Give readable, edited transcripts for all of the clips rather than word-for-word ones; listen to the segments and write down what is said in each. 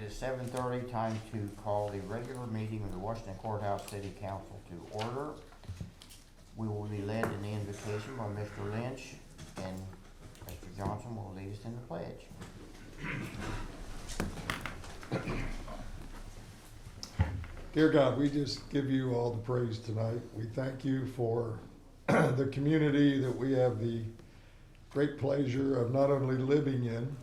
is 7:30, time to call the regular meeting of the Washington Courthouse City Council to order. We will be led in the invocation by Mr. Lynch, and Mr. Johnson will lead us in the pledge. Dear God, we just give you all the praise tonight. We thank you for the community that we have the great pleasure of not only living in,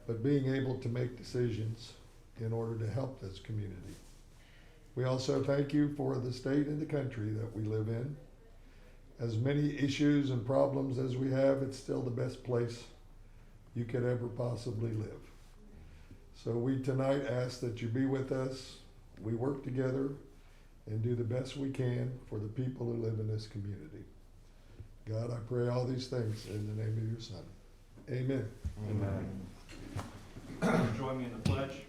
but being able to make decisions in order to help this community. We also thank you for the state and the country that we live in. As many issues and problems as we have, it's still the best place you could ever possibly live. So we tonight ask that you be with us. We work together and do the best we can for the people who live in this community. God, I pray all these things in the name of your Son. Amen. Amen. Join me in the pledge.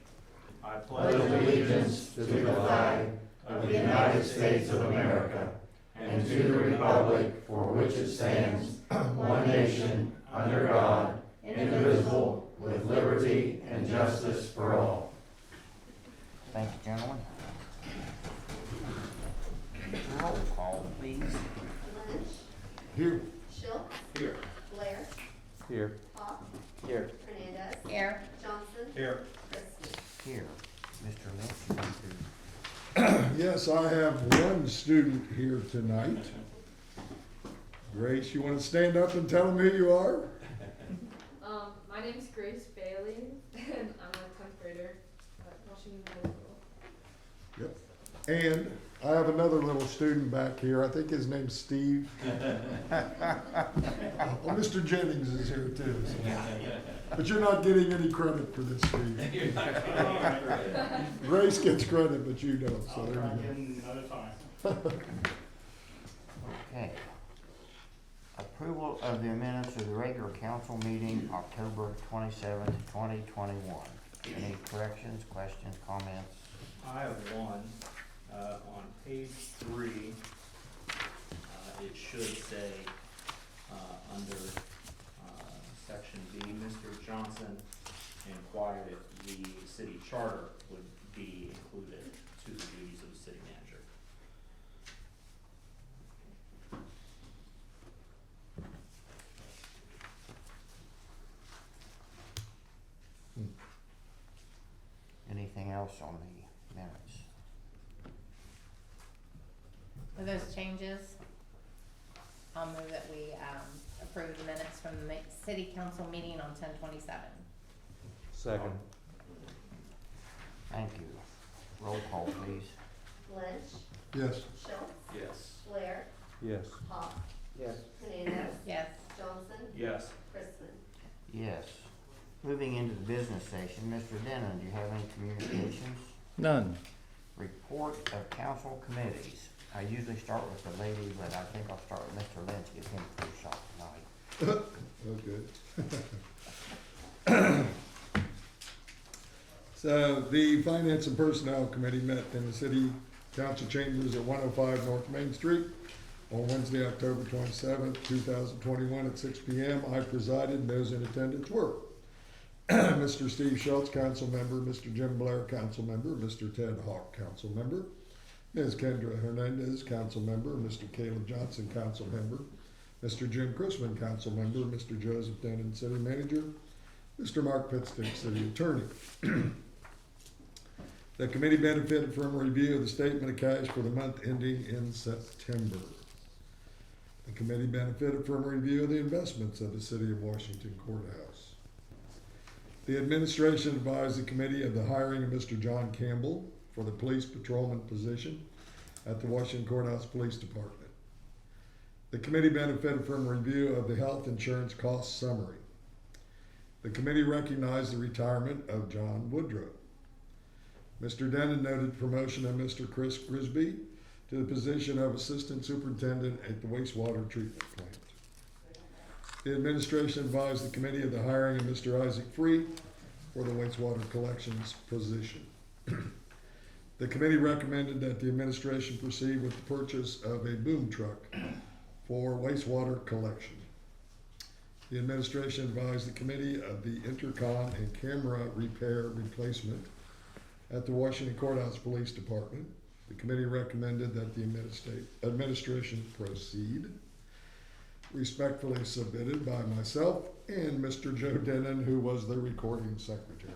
I pledge allegiance to the flag of the United States of America and to the republic for which it stands, one nation, under God, indivisible, with liberty and justice for all. Thank you, gentlemen. Roll call, please. Lynch. Here. Schultz. Here. Blair. Here. Hawk. Here. Hernandez. Here. Johnson. Here. Christie. Here. Mr. Lynch, you want to... Yes, I have one student here tonight. Grace, you want to stand up and tell them who you are? My name is Grace Bailey, and I'm a 10th grader at Washington High School. Yep. And I have another little student back here. I think his name's Steve. Well, Mr. Jennings is here too. So. But you're not getting any credit for this, Steve. Grace gets credit, but you don't. So there you go. Okay. Approval of the minutes of the regular council meeting, October 27th, 2021. Any corrections, questions, comments? I have one. On page 3, it should say under section B, Mr. Johnson inquired if the city charter would be included to the duties of the city manager. Anything else on the minutes? With those changes, I'll move that we approve the minutes from the city council meeting on 10/27. Second. Thank you. Roll call, please. Lynch. Yes. Schultz. Yes. Blair. Yes. Hawk. Yes. Hernandez. Yes. Johnson. Yes. Christman. Yes. Moving into the business session, Mr. Denon, do you have any communications? None. Report of council committees. I usually start with the lady, but I think I'll start with Mr. Lynch, give him the first shot tonight. Okay. So the Finance and Personnel Committee met in the City Council Chambers at 105 North Main Street on Wednesday, October 27th, 2021 at 6 p.m. I presided, and those in attendance were Mr. Steve Schultz, council member, Mr. Jim Blair, council member, Mr. Ted Hawk, council member, Ms. Kendra Hernandez, council member, Mr. Caleb Johnson, council member, Mr. Jim Chrisman, council member, Mr. Joseph Denon, city manager, Mr. Mark Pitstick, city attorney. The committee benefited from a review of the statement of cash for the month ending in September. The committee benefited from a review of the investments of the City of Washington Courthouse. The administration advised the committee of the hiring of Mr. John Campbell for the police patrolman position at the Washington Courthouse Police Department. The committee benefited from a review of the health insurance cost summary. The committee recognized the retirement of John Woodrow. Mr. Denon noted promotion of Mr. Chris Grisby to the position of Assistant Superintendent at the wastewater treatment plant. The administration advised the committee of the hiring of Mr. Isaac Free for the wastewater collections position. The committee recommended that the administration proceed with the purchase of a boom truck for wastewater collection. The administration advised the committee of the intercom and camera repair replacement at the Washington Courthouse Police Department. The committee recommended that the administration proceed. Respectfully submitted by myself and Mr. Joe Denon, who was the recording secretary.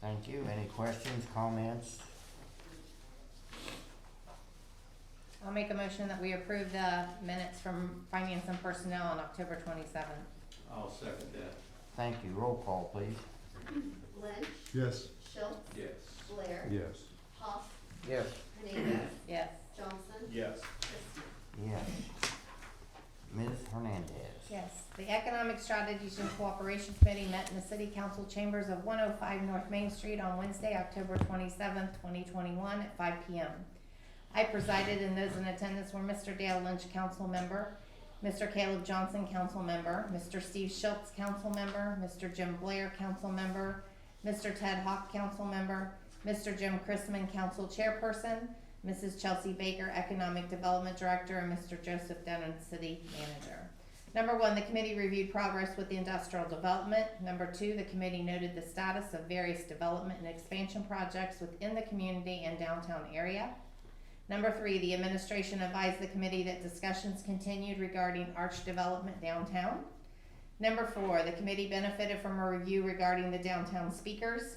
Thank you. Any questions, comments? I'll make a motion that we approve the minutes from Finance and Personnel on October 27th. I'll second that. Thank you. Roll call, please. Lynch, Yes. Schultz, Yes. Blair, Yes. Hawk, Yes. Hernandez, Yes. Johnson, Yes. Christie. Yes. Ms. Hernandez. Yes. The Economic Strategies and Cooperation Committee met in the City Council chambers of 105 North Main Street on Wednesday, October 27th, 2021 at 5 p.m. I presided, and those in attendance were Mr. Dale Lynch, council member, Mr. Caleb Johnson, council member, Mr. Steve Schultz, council member, Mr. Jim Blair, council member, Mr. Ted Hawk, council member, Mr. Jim Chrisman, council chairperson, Mrs. Chelsea Baker, economic development director, and Mr. Joseph Denon, city manager. Number one, the committee reviewed progress with the industrial development. Number two, the committee noted the status of various development and expansion projects within the community and downtown area. Number three, the administration advised the committee that discussions continued regarding arch development downtown. Number four, the committee benefited from a review regarding the downtown speakers.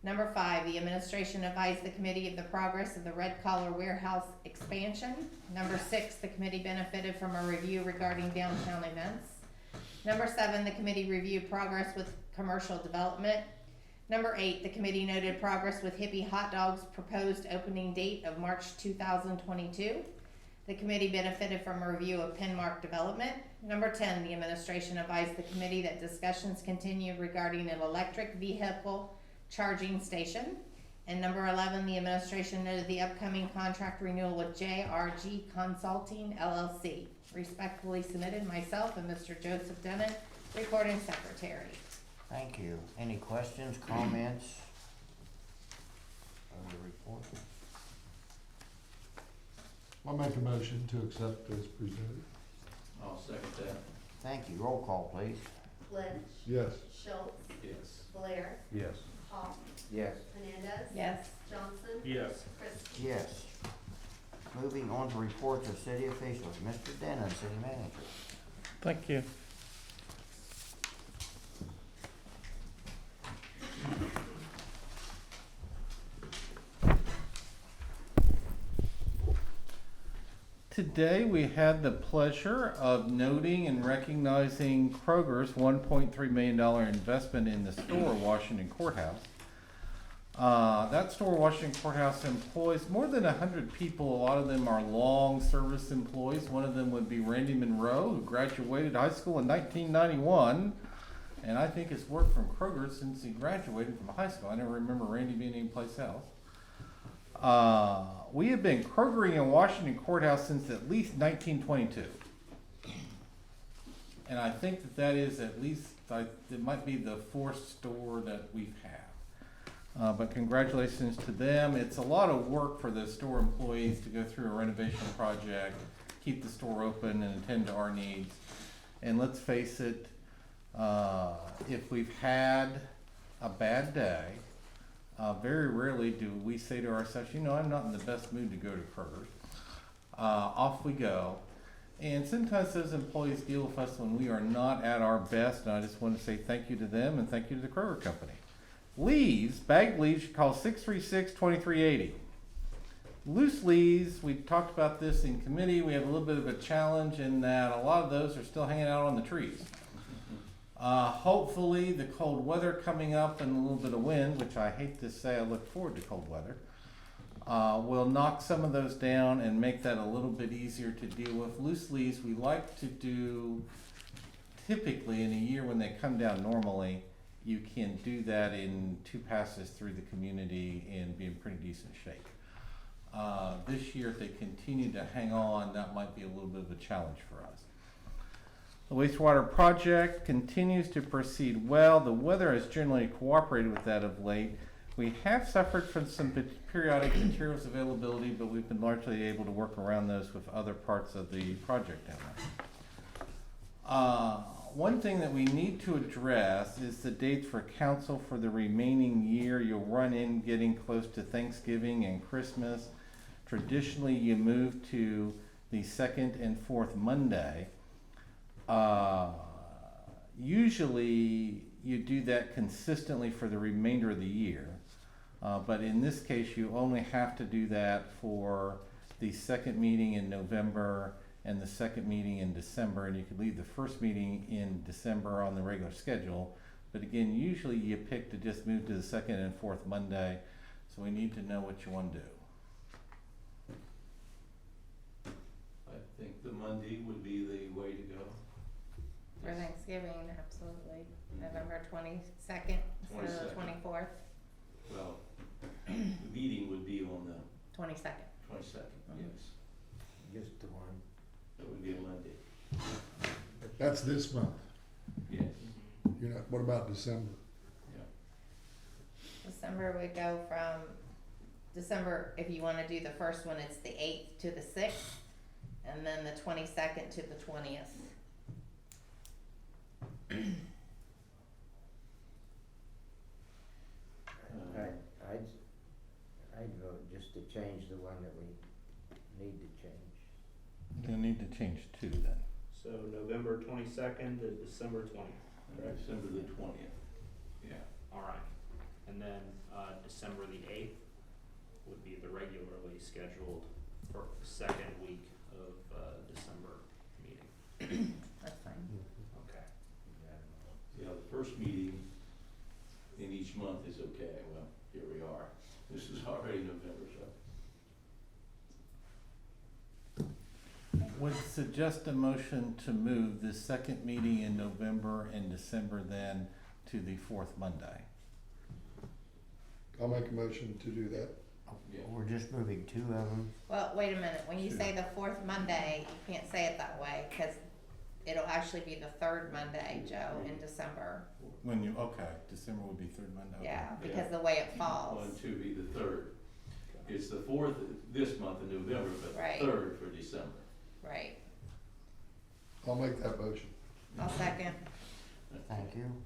Number five, the administration advised the committee of the progress of the Red Collar Warehouse expansion. Number six, the committee benefited from a review regarding downtown events. Number seven, the committee reviewed progress with commercial development. Number eight, the committee noted progress with Hippie Hot Dogs' proposed opening date of March 2022. The committee benefited from a review of Penmark development. Number 10, the administration advised the committee that discussions continued regarding an electric vehicle charging station. And number 11, the administration noted the upcoming contract renewal with JRG Consulting LLC. Respectfully submitted, myself and Mr. Joseph Denon, recording secretary. Thank you. Any questions, comments? On the report? I'll make a motion to accept as presented. I'll second that. Thank you. Roll call, please. Lynch, Yes. Schultz, Yes. Blair, Yes. Hawk, Yes. Hernandez, Yes. Johnson, Yes. Christie. Yes. Moving on to reports of city officials. Mr. Denon, city manager. Thank you. Today, we had the pleasure of noting and recognizing Kroger's $1.3 million investment in the store, Washington Courthouse. That store, Washington Courthouse, employs more than 100 people. A lot of them are long service employees. One of them would be Randy Monroe, who graduated high school in 1991. And I think has worked from Kroger since he graduated from high school. I never remember Randy being anyplace else. We have been Krogering in Washington Courthouse since at least 1922. And I think that is at least, it might be the fourth store that we've had. But congratulations to them. It's a lot of work for the store employees to go through a renovation project, keep the store open and attend to our needs. And let's face it, if we've had a bad day, very rarely do we say to ourselves, you know, I'm not in the best mood to go to Kroger. Off we go. And sometimes those employees deal with us when we are not at our best, and I just want to say thank you to them and thank you to the Kroger company. Leaves, bagged leaves, you call 636-2380. Loose leaves, we talked about this in committee, we have a little bit of a challenge in that a lot of those are still hanging out on the trees. Hopefully the cold weather coming up and a little bit of wind, which I hate to say, I look forward to cold weather, will knock some of those down and make that a little bit easier to deal with. Loose leaves we like to do typically in a year when they come down normally. You can do that in 2 passes through the community and be in pretty decent shape. This year, if they continue to hang on, that might be a little bit of a challenge for us. The wastewater project continues to proceed well. The weather has generally cooperated with that of late. We have suffered from some periodic materials availability, but we've been largely able to work around those with other parts of the project down One thing that we need to address is the dates for council for the remaining year. You'll run in getting close to Thanksgiving and Christmas. Traditionally, you move to the second and fourth Monday. Usually, you do that consistently for the remainder of the year. But in this case, you only have to do that for the second meeting in November and the second meeting in December, and you could leave the first meeting in December on the regular schedule. But again, usually you pick to just move to the second and fourth Monday, so we need to know what you want to do. I think the Monday would be the way to go. For Thanksgiving, absolutely. November 22nd, instead of the 22nd. 24th, Well, the meeting would be on the 22nd. 22nd, yes. Just the one. That would be a Monday. That's this month. Yes. You're not, what about December? December would go from December, if you wanna do the first one, it's the 8th to the 6th, and then the 22nd to the 20th. I'd vote just to change the one that we need to change. You'll need to change two then. So November 22nd to December 20th. December the 20th, yeah. All right. And then December the 8th would be the regularly scheduled for second week of December meeting. That's fine. Okay. Yeah, the first meeting in each month is okay. Well, here we are. This is already November, so. Would suggest a motion to move the second meeting in November and December then to the fourth Monday. I'll make a motion to do that. Yeah. We're just moving two of them. Well, wait a minute, when you Sure. say the fourth Monday, you can't say it that way, cause it'll actually be the third Monday, Joe, in December. When you, okay, December would be third Monday. Okay. Yeah, because the way it falls. 1, 2 be the third. It's the fourth this month in November, but Right. the third for December. Right. I'll make that motion. I'll second. Thank you.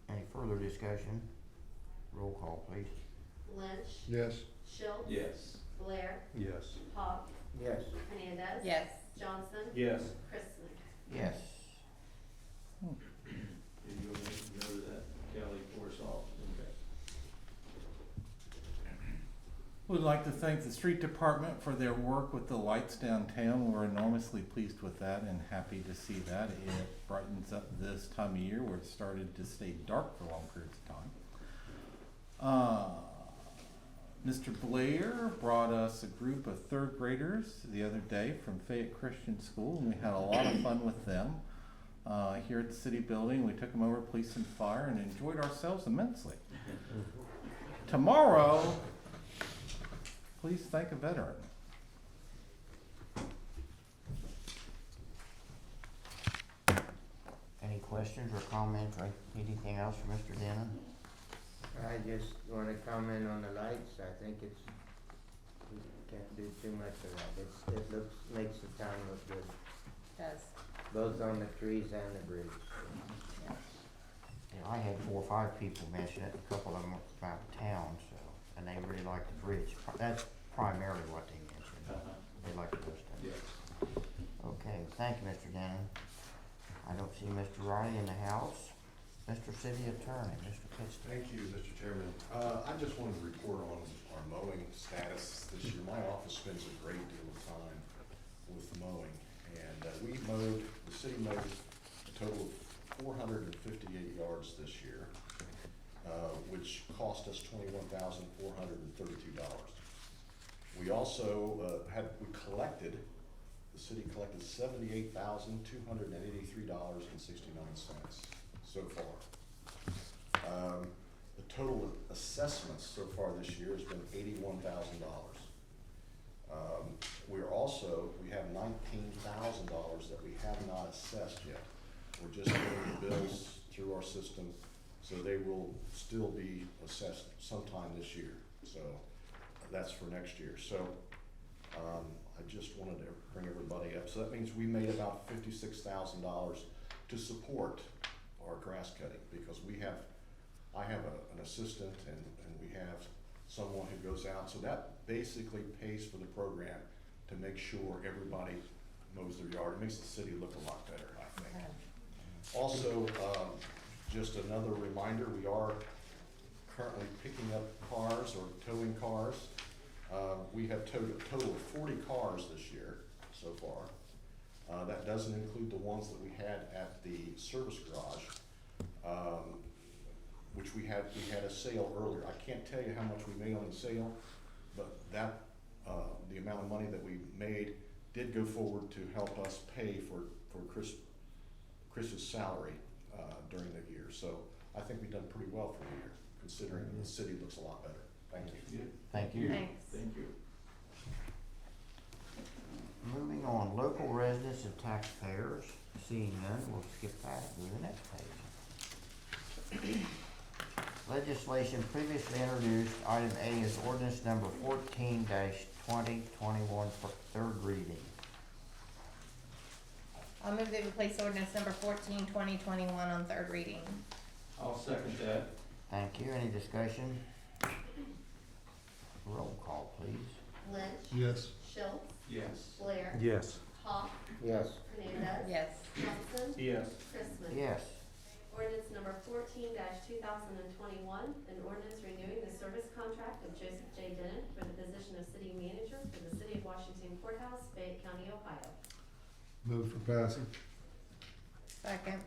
Any further discussion? Roll call, please. Lynch, Yes. Schultz, Yes. Blair, Yes. Hawk, Yes. Hernandez. Yes. Johnson, Yes. Christman. Yes. Did you make note of that, Kelly, for us all? Okay. We'd like to thank the street department for their work with the lights downtown. We're enormously pleased with that and happy to see that. It brightens up this time of year where it started to stay dark for long periods of time. Mr. Blair brought us a group of third graders the other day from Fayette Christian School, and we had a lot of fun with them. Here at the city building, we took them over to police and fire and enjoyed ourselves immensely. Tomorrow, please thank a veteran. Any questions or comments or anything else from Mr. Denon? I just wanna comment on the lights, I think it's, we can't do too much of that, it looks, makes the town look good, Does. both on the trees and the bridge. Yeah. Yeah, I had 4 or 5 people mention it, a couple of them about town, so, and they really like the bridge. That's primarily what they mentioned. They like the stuff. Yes. Okay, thank you, Mr. Denon. I don't see Mr. Riley in the house. Mr. City Attorney, Mr. Pitts. Thank you, Mr. Chairman. I just wanted to report on our mowing status this year. My office spends a great deal of time with mowing, and we mowed, the city mowed a total of 458 yards this year, which cost us $21,432. We also we collected, the city collected $78,283.69 so far. The total assessments so far this year has been $81,000. We have $19,000 that we have not assessed yet. We're just getting the bills through our system, so they will still be assessed sometime this year. So that's for next year. So I I just wanted to bring everybody up. So that means we made about $56,000 to support our grass cutting, because I have an assistant and we have someone who goes out. So that basically pays for the program to make sure everybody mows their yard. It makes the city look a lot better, I think. Also, just another reminder, we are currently picking up cars or towing cars. We have towed a total of 40 cars this year so far. That doesn't include the ones that we had at the service garage, which we had a sale earlier. I can't tell you how much we made on the sale, but that, the amount of money that we made did go forward to help us pay for Chris's salary during the year. So I think we've done pretty well for the year, considering the city looks a lot better. Thank you. Thank you. Thanks. Thank you. Moving on, local residents and taxpayers. Seeing none, we'll skip that to the next page. Legislation previously introduced, item A is ordinance number 14-2021 for third reading. I'll move that we place ordinance number 14-2021 on third reading. I'll second that. Thank you. Any discussion? Roll call, please. Lynch, Yes. Schultz, Yes. Blair, Yes. Hawk, Yes. Hernandez. Yes. Johnson, Yes. Christman. Yes. Ordinance number 14-2021, an ordinance renewing the service contract of Joseph J. Denon for the position of city manager for the City of Washington Courthouse, Fayette County, Ohio. Move for passage. Second.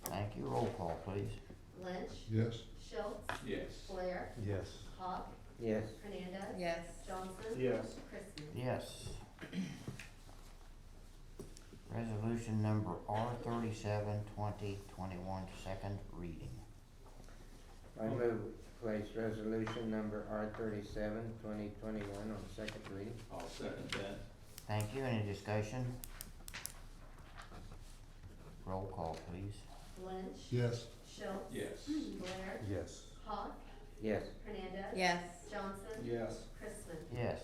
Thank you. Roll call, please. Lynch, Yes. Schultz, Yes. Blair, Yes. Hawk, Yes. Hernandez. Yes. Johnson. Yes. Christman. Yes. Resolution number R37-2021, second reading. I move place resolution number R37-2021 on second reading. I'll second that. Thank you. Any discussion? Roll call, please. Lynch, Yes. Schultz, Yes. Blair, Yes. Hawk, Yes. Hernandez. Yes. Johnson. Yes. Christman. Yes.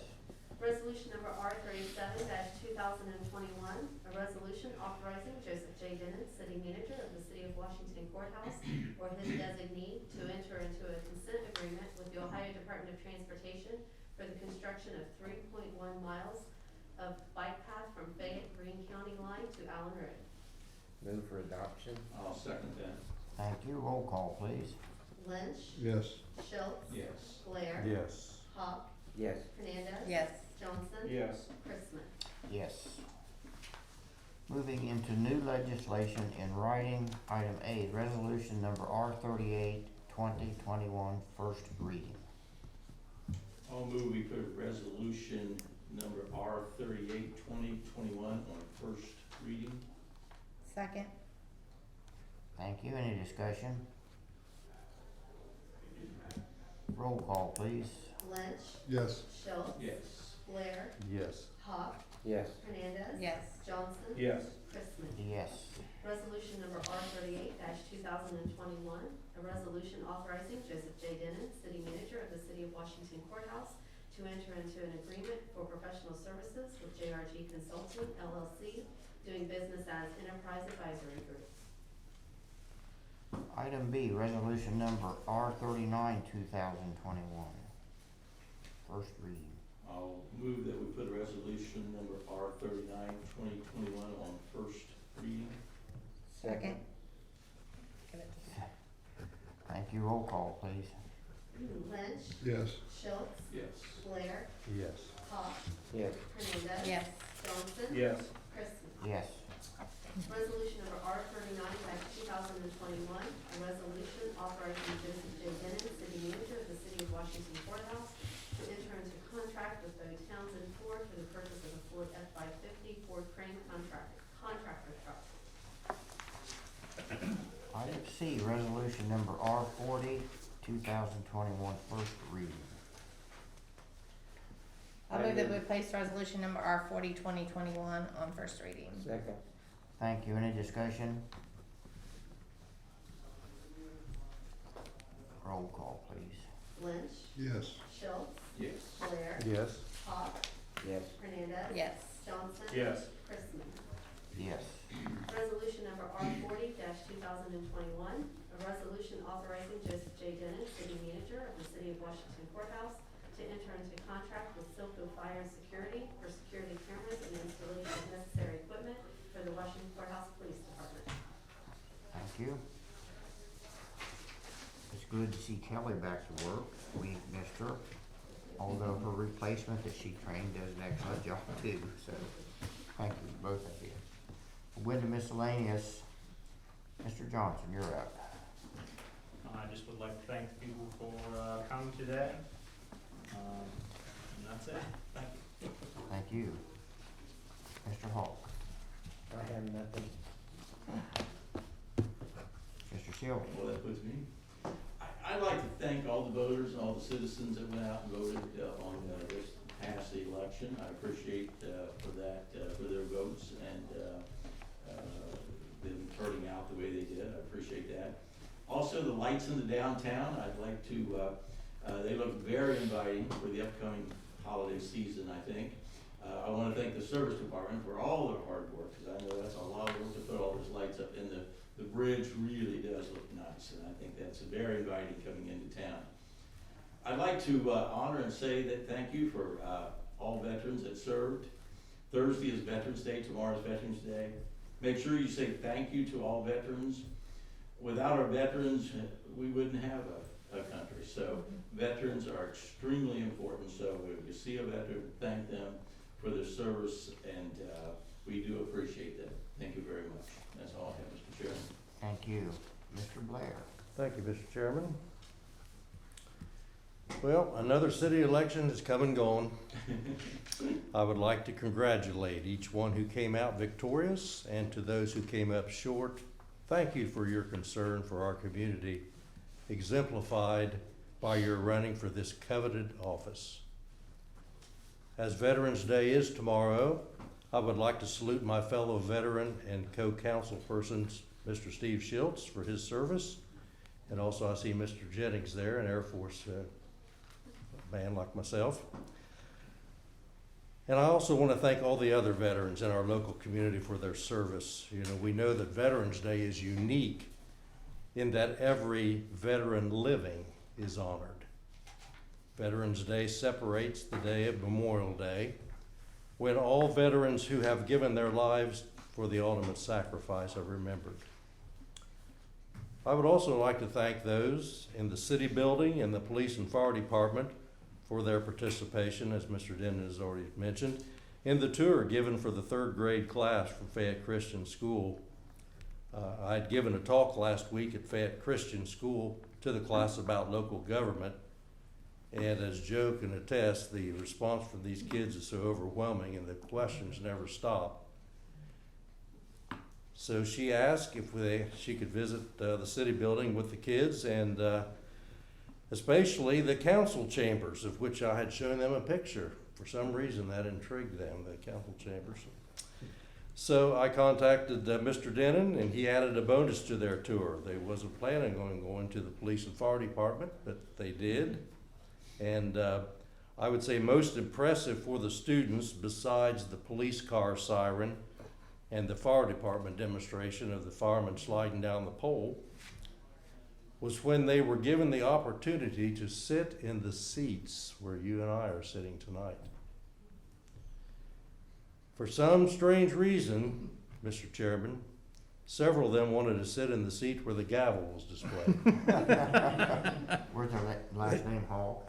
Resolution number R37-2021, a resolution authorizing Joseph J. Denon, city manager of the City of Washington Courthouse, or his designee, to enter into a consent agreement with the Ohio Department of Transportation for the construction of 3.1 miles of bike path from Fayette Greene County line to Allen Road. Move for adoption. I'll second that. Thank you. Roll call, please. Lynch, Yes. Schultz, Yes. Blair, Yes. Hawk, Yes. Hernandez. Yes. Johnson. Yes. Christman. Yes. Moving into new legislation in writing, item A, resolution number R38-2021, first reading. I'll move we put resolution number R38-2021 on first reading. Second. Thank you. Any discussion? Roll call, please. Lynch, Yes. Schultz, Yes. Blair, Yes. Hawk, Yes. Hernandez. Yes. Johnson. Yes. Christman. Yes. Resolution number R38-2021, a resolution authorizing Joseph J. Denon, city manager of the City of Washington Courthouse, to enter into an agreement for professional services with JRG Consulting LLC, doing business as Enterprise Advisory Group. Item B, resolution number R39-2021, first reading. I'll move that we put resolution number R39-2021 on first reading. Second. Give it to Thank you. Roll call, please. Lynch, Yes. Schultz, Yes. Blair, Yes. Hawk, Yes. Hernandez. Yes. Johnson. Yes. Christman. Yes. Resolution number R39-2021, a resolution authorizing Joseph J. Denon, city manager of the City of Washington Courthouse, to enter into contract with Bo Townsend Ford for the purchase of a Ford F-550 Ford crane contractor truck. Item C, resolution number R40-2021, first reading. I'll move that we place resolution number R40-2021 on first reading. Second. Thank you. Any discussion? Roll call, please. Lynch, Yes. Schultz, Yes. Blair, Yes. Hawk, Yes. Hernandez. Yes. Johnson. Yes. Christman. Yes. Resolution number R 40-2021, a resolution authorizing Joseph J. Denon, city manager of the city of Washington courthouse, to enter into contract with Silco Fire and Security for security cameras and installation of necessary equipment for the Washington Courthouse Police Department. Thank you. It's good to see Kelly back to work. We missed her, although her replacement that she trained does an excellent job too, so thank you, both of you. Window miscellaneous, Mr. Johnson, you're up. I just would like to thank the people for coming today. And that's it. Thank you. Thank you. Mr. Hawk, I have nothing. Mr. Silver. Well, that puts me. I'd like to thank all the voters and all the citizens that went out and voted on this past election. I appreciate for that, for their votes and them turning out the way they did. I appreciate that. Also, the lights in the downtown, I'd like to, they look very inviting for the upcoming holiday season, I think. I want to thank the service department for all their hard work, because I know that's a lot of work to put all those lights up, and the bridge really does look nice, and I think that's very inviting coming into town. I'd like to honor and say that thank you for all veterans that served. Thursday is Veterans Day, tomorrow is Veterans Day. Make sure you say thank you to all veterans. Without our veterans, we wouldn't have a country. So veterans are extremely important. So if you see a veteran, thank them for their service, and we do appreciate that. Thank you very much. That's all I have, Mr. Chairman. Thank you. Mr. Blair. Thank you, Mr. Chairman. Well, another city election has come and gone. I would like to congratulate each one who came out victorious, and to those who came up short, thank you for your concern for our community, exemplified by your running for this coveted office. As Veterans Day is tomorrow, I would like to salute my fellow veteran and co-council persons, Mr. Steve Schultz, for his service. And also I see Mr. Jennings there, an Air Force man like myself. And I also want to thank all the other veterans in our local community for their service. You know, we know that Veterans Day is unique in that every veteran living is honored. Veterans Day separates the day of Memorial Day, when all veterans who have given their lives for the ultimate sacrifice are remembered. I would also like to thank those in the city building and the police and fire department for their participation, as Mr. Denon has already mentioned, in the tour given for the 3rd grade class from Fayette Christian School. I had given a talk last week at Fayette Christian School to the class about local government, and as Joe can attest, the response from these kids is so overwhelming and the questions never stop. So she asked if she could visit the city building with the kids, and especially the council chambers, of which I had shown them a picture. For some reason that intrigued them, the council chambers. So I contacted Mr. Denon, and he added a bonus to their tour. They wasn't planning on going to the police and fire department, but they did. And I would say most impressive for the students, besides the police car siren and the fire department demonstration of the firemen sliding down the pole, was when they were given the opportunity to sit in the seats where you and I are sitting tonight. For some strange reason, Mr. Chairman, several of them wanted to sit in the seat where the gavel was displayed. Where's their last name, Hall?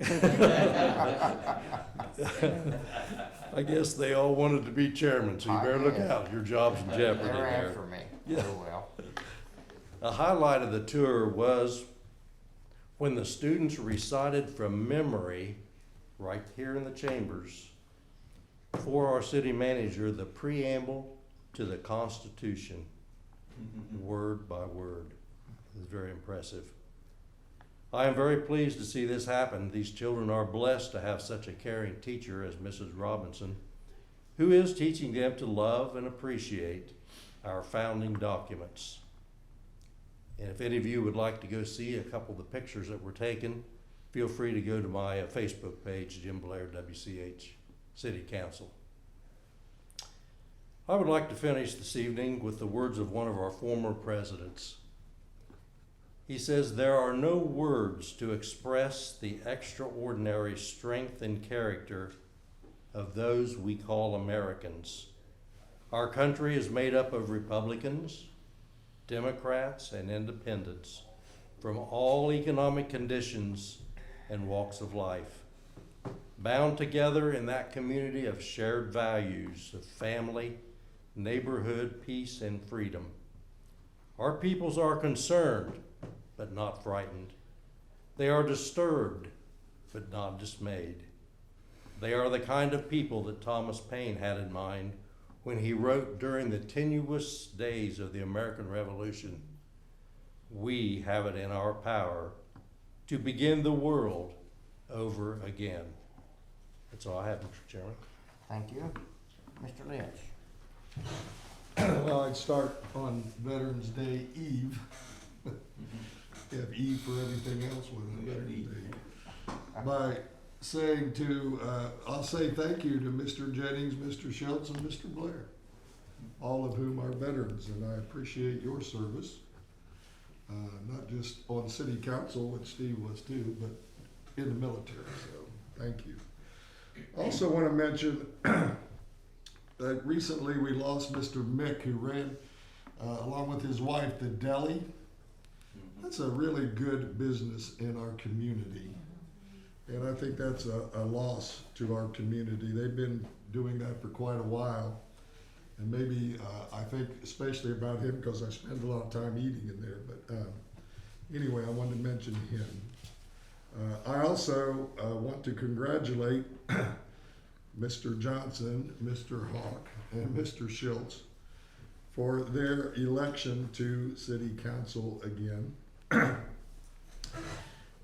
I guess they all wanted to be chairman, so you better look out. Your job's in jeopardy They're there. after me. Yeah. Oh, well. A highlight of the tour was when the students recited from memory, right here in the chambers, for our city manager, the preamble to the Constitution, word by word. It was very impressive. I am very pleased to see this happen. These children are blessed to have such a caring teacher as Mrs. Robinson, who is teaching them to love and appreciate our founding documents. And if any of you would like to go see a couple of the pictures that were taken, feel free to go to my Facebook page, Jim Blair, WCH City Council. I would like to finish this evening with the words of one of our former presidents. He says, "There are no words to express the extraordinary strength and character of those we call Americans. Our country is made up of Republicans, Democrats, and independents from all economic conditions and walks of life, bound together in that community of shared values of family, neighborhood, peace, and freedom. Our peoples are concerned, but not frightened. They are disturbed, but not dismayed. They are the kind of people that Thomas Paine had in mind when he wrote during the tenuous days of the American Revolution, "We have it in our power to begin the world over again." That's all I have, Mr. Chairman. Thank you. Mr. Lynch. Well, I'd start on Veterans Day Eve. You have Eve for everything else with it, Veterans Day. By saying I'll say thank you to Mr. Jennings, Mr. Schultz, and Mr. Blair, all of whom are veterans, and I appreciate your service. Not just on city council, which Steve was too, but in the military, so thank you. Also want to mention that recently we lost Mr. Mick, who ran, along with his wife, the deli. That's a really good business in our community. And I think that's a loss to our community. They've been doing that for quite a while. And maybe, I think especially about him because I spend a lot of time eating in there. But anyway, I wanted to mention him. I also want to congratulate Mr. Johnson, Mr. Hawk, and Mr. Schultz for their election to city council again.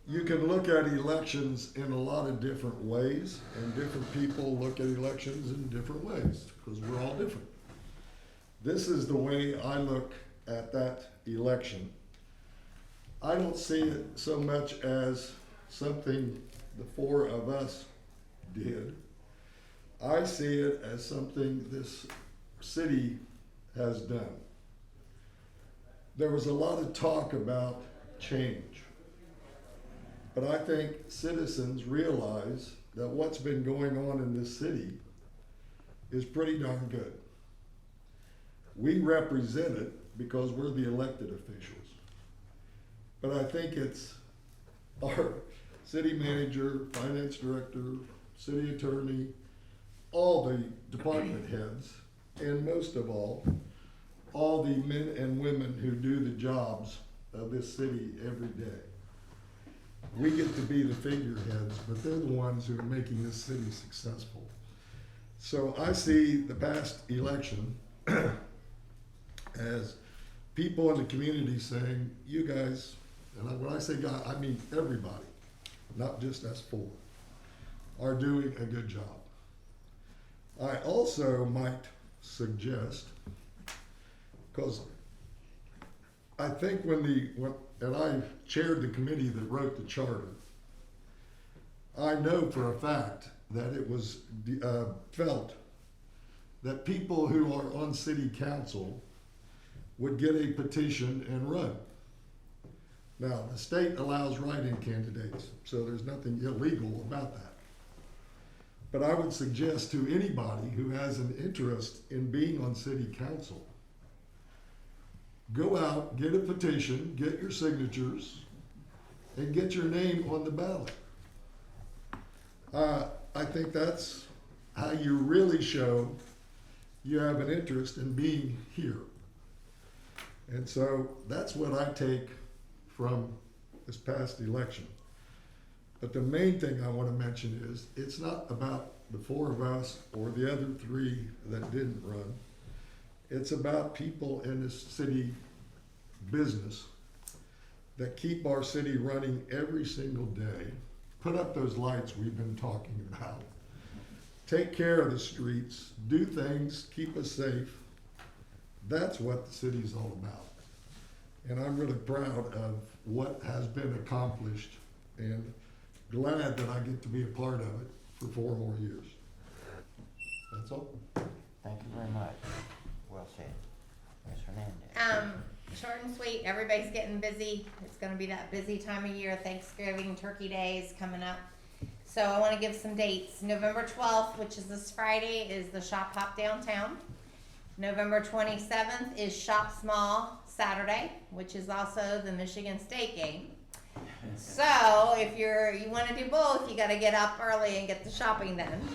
You can look at elections in a lot of different ways, and different people look at elections in different ways, because we're all different. This is the way I look at that election. I don't see it so much as something the four of us did. I see it as something this city has done. There was a lot of talk about change. But I think citizens realize that what's been going on in this city is pretty darn good. We represent it because we're the elected officials. But I think it's our city manager, finance director, city attorney, all the department heads, and most of all the men and women who do the jobs of this city every day. We get to be the figureheads, but they're the ones who are making this city successful. So I see the past election as people in the community saying, you guys, and when I say guys, I mean everybody, not just us four, are doing a good job. I also might suggest, because I think and I chaired the committee that wrote the charter, I know for a fact that it was felt that people who are on city council would get a petition and run. Now, the state allows write-in candidates, so there's nothing illegal about that. But I would suggest to anybody who has an interest in being on city council, go out, get a petition, get your signatures, and get your name on the ballot. I think that's how you really show you have an interest in being here. And so that's what I take from this past election. But the main thing I want to mention is it's not about the four of us or the other three that didn't run. It's about people in this city business that keep our city running every single day, put up those lights we've been talking about, take care of the streets, do things, keep us safe. That's what the city's all about. And I'm really proud of what has been accomplished and glad that I get to be a part of it for 4 more years. That's all. Thank you very much. Well said. Ms. Hernandez. Short and sweet, everybody's getting busy. It's gonna be that busy time of year, Thanksgiving, Turkey Day is coming up. So I wanna give some dates. November 12th, which is this Friday, is the Shop Hop Downtown. November 27th is Shop Small Saturday, which is also the Michigan State game. So if you wanna do both, you gotta get up early and get the shopping done.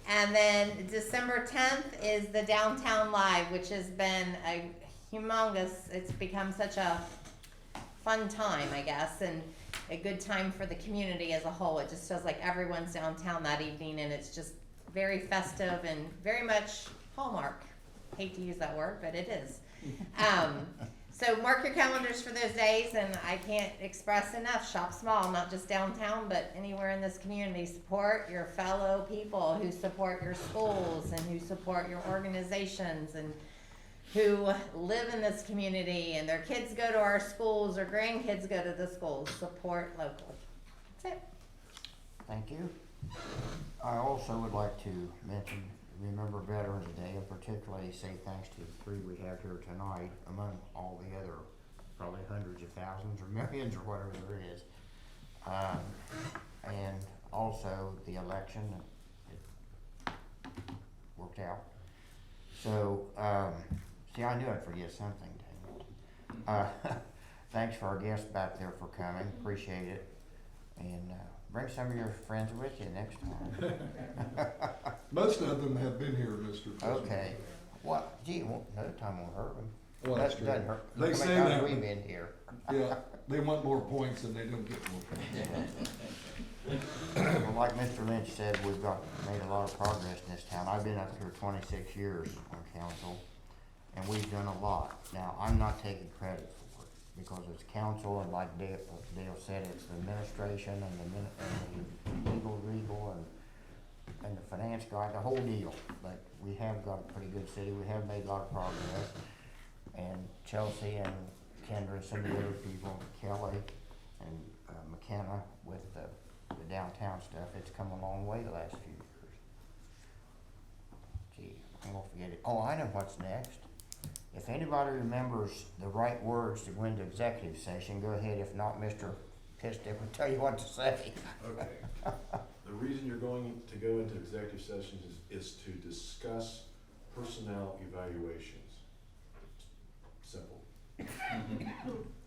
And then December 10th is the Downtown Live, which has been a humongous, it's become such a fun time, I guess, and a good time for the community as a whole. It just feels like everyone's downtown that evening, and it's just very festive and very much Hallmark. Hate to use that word, but it is. So mark your calendars for those days, and I can't express enough, shop small, not just downtown, but anywhere in this community. Support your fellow people who support your schools and who support your organizations and who live in this community, and their kids go to our schools or grandkids go to the schools. Support local. That's it. Thank you. I also would like to mention, remember Veterans Day, and particularly say thanks to the three we have here tonight, among all the other probably hundreds of thousands or millions or whatever there is. And also the election, it worked out. So, see, I knew I'd forget something, dang it. Thanks for our guests back there for coming, appreciate it. And bring some of your friends with you next time. Most of them have been here, Mr. President. Okay. Well, gee, another time won't hurt them. Well, that's true. Doesn't hurt. They How say many times that. we've been here. Yeah, they want more points and they don't get more points. Well, like Mr. Lynch said, we've made a lot of progress in this town. I've been up here 26 years on council, and we've done a lot. Now, I'm not taking credit for it, because it's council, and like Dale said, it's the administration and the legal and the finance guy, the whole deal. But we have got a pretty good city. We have made a lot of progress. And Chelsea and Kendra and some of the other people, Kelly and McKenna with the downtown stuff, it's come a long way the last few years. Gee, I'm gonna forget it. Oh, I know what's next. If anybody remembers the right words to go into executive session, go ahead. If not, Mr. Pistick will tell you what to say. Okay. The reason you're going to go into executive sessions is to discuss personnel evaluations. Simple.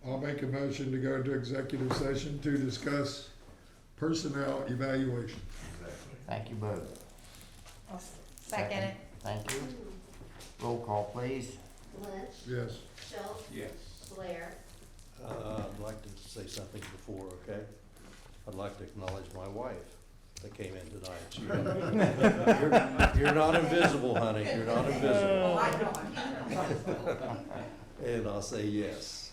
I'll make a motion to go into executive session to discuss personnel evaluation. Exactly. Thank you both. I'll second it. Thank you. Roll call, please. Lynch, Yes. Schultz, Yes. Blair, I'd like to say something before, okay? I'd like to acknowledge my wife that came in tonight. You're not invisible, honey, you're not invisible. And I'll say yes.